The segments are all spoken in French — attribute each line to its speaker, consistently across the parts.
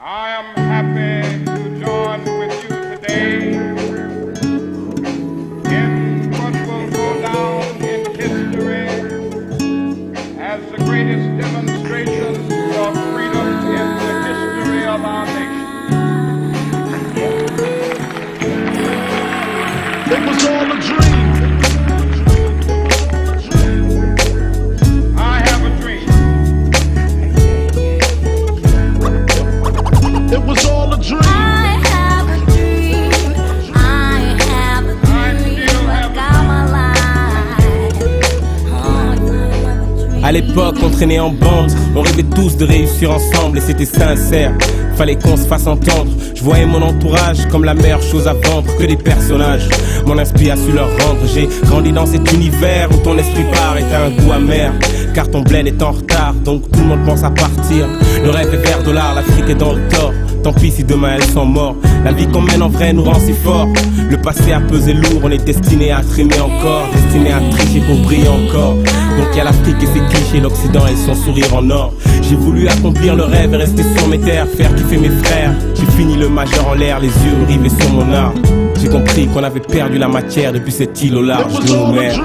Speaker 1: I am happy to join with you today in what will go down in history as the greatest demonstration of freedom in the history of our nation.
Speaker 2: It was all a dream.
Speaker 1: I have a dream.
Speaker 2: It was all a dream.
Speaker 3: I have a dream. I have a dream. I got my life.
Speaker 4: À l'époque, on traînait en bande, on rêvait tous de réussir ensemble et c'était sincère. Fallait qu'on se fasse entendre. Je voyais mon entourage comme la meilleure chose à vendre, que des personnages. Mon esprit a su leur rendre. J'ai grandi dans cet univers où ton esprit part et t'as un goût amer. Car ton bled est en retard, donc tout le monde pense à partir. Le rêve est vert dollar, l'Afrique est dans le tort. Tant pis si demain elles sont mortes. La vie qu'on mène en vrai nous rend si fort. Le passé a pesé lourd, on est destiné à trimer encore, destiné à tricher pour briller encore. Donc y'a l'Afrique et ses clichés, l'Occident et son sourire en or. J'ai voulu accomplir le rêve et rester sur mes terres, faire kiffer mes frères. J'ai fini le majeur en l'air, les yeux rivés sur mon art. J'ai compris qu'on avait perdu la matière depuis cette île au large de nos mers.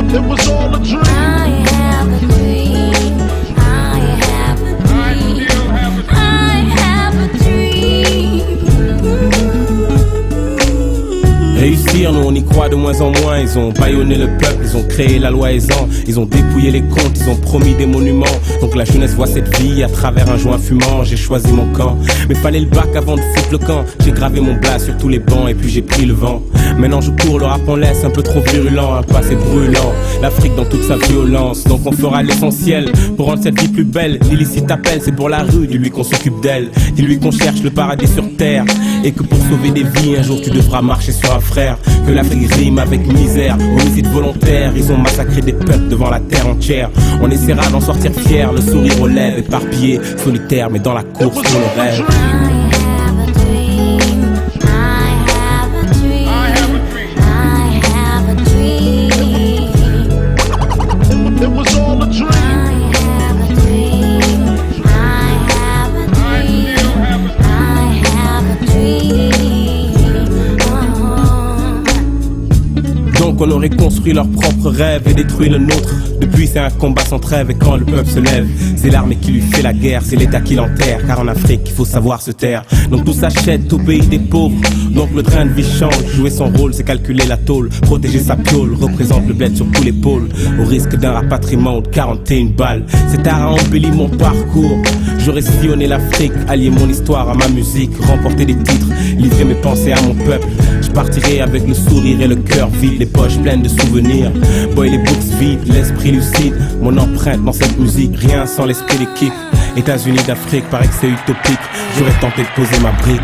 Speaker 2: It was all a dream.
Speaker 3: I have a dream. I have a dream. I have a dream.
Speaker 4: Réussir, nous on y croit de moins en moins. Ils ont bâillonné le peuple, ils ont créé la loi aisant. Ils ont dépouillé les comptes, ils ont promis des monuments. Donc la jeunesse voit cette vie à travers un joint fumant. J'ai choisi mon camp, mais fallait le bac avant de foutre le camp. J'ai gravé mon blast sur tous les bancs et puis j'ai pris le vent. Maintenant je cours, le rap on laisse un peu trop virulent, un passé brûlant. L'Afrique dans toute sa violence, donc on fera l'essentiel pour rendre cette vie plus belle. L'illicite appelle, c'est pour la rue, dis-lui qu'on s'occupe d'elle. Dis-lui qu'on cherche le paradis sur terre et que pour sauver des vies, un jour tu devras marcher sur un frère. Que l'Afrique rime avec misère, homicide volontaire. Ils ont massacré des peuples devant la terre entière. On essaiera d'en sortir fier, le sourire aux lèvres, éparpillé, solitaire, mais dans la course pour le rêve.
Speaker 2: It was all a dream.
Speaker 4: Donc on aurait construit leur propre rêve et détruit le nôtre. Depuis c'est un combat sans trêve et quand le peuple se lève, c'est l'armée qui lui fait la guerre, c'est l'État qui l'enterre. Car en Afrique il faut savoir se taire. Donc tout s'achète au pays des pauvres. Donc le train de vie change, jouer son rôle c'est calculer la tôle. Protéger sa piole, représente le bled sur tous les pôles. Au risque d'un rapatriement ou de 41 balles. Cet art a embelli mon parcours. J'aurais sillonné l'Afrique, allié mon histoire à ma musique. Remporter des titres, livrer mes pensées à mon peuple. Je partirai avec le sourire et le cœur vide, les poches pleines de souvenirs. Boy les books vides, l'esprit lucide. Mon empreinte dans cette musique, rien sans l'esprit d'équipe. États-Unis d'Afrique, paraît que c'est utopique. J'aurais tenté de poser ma brique.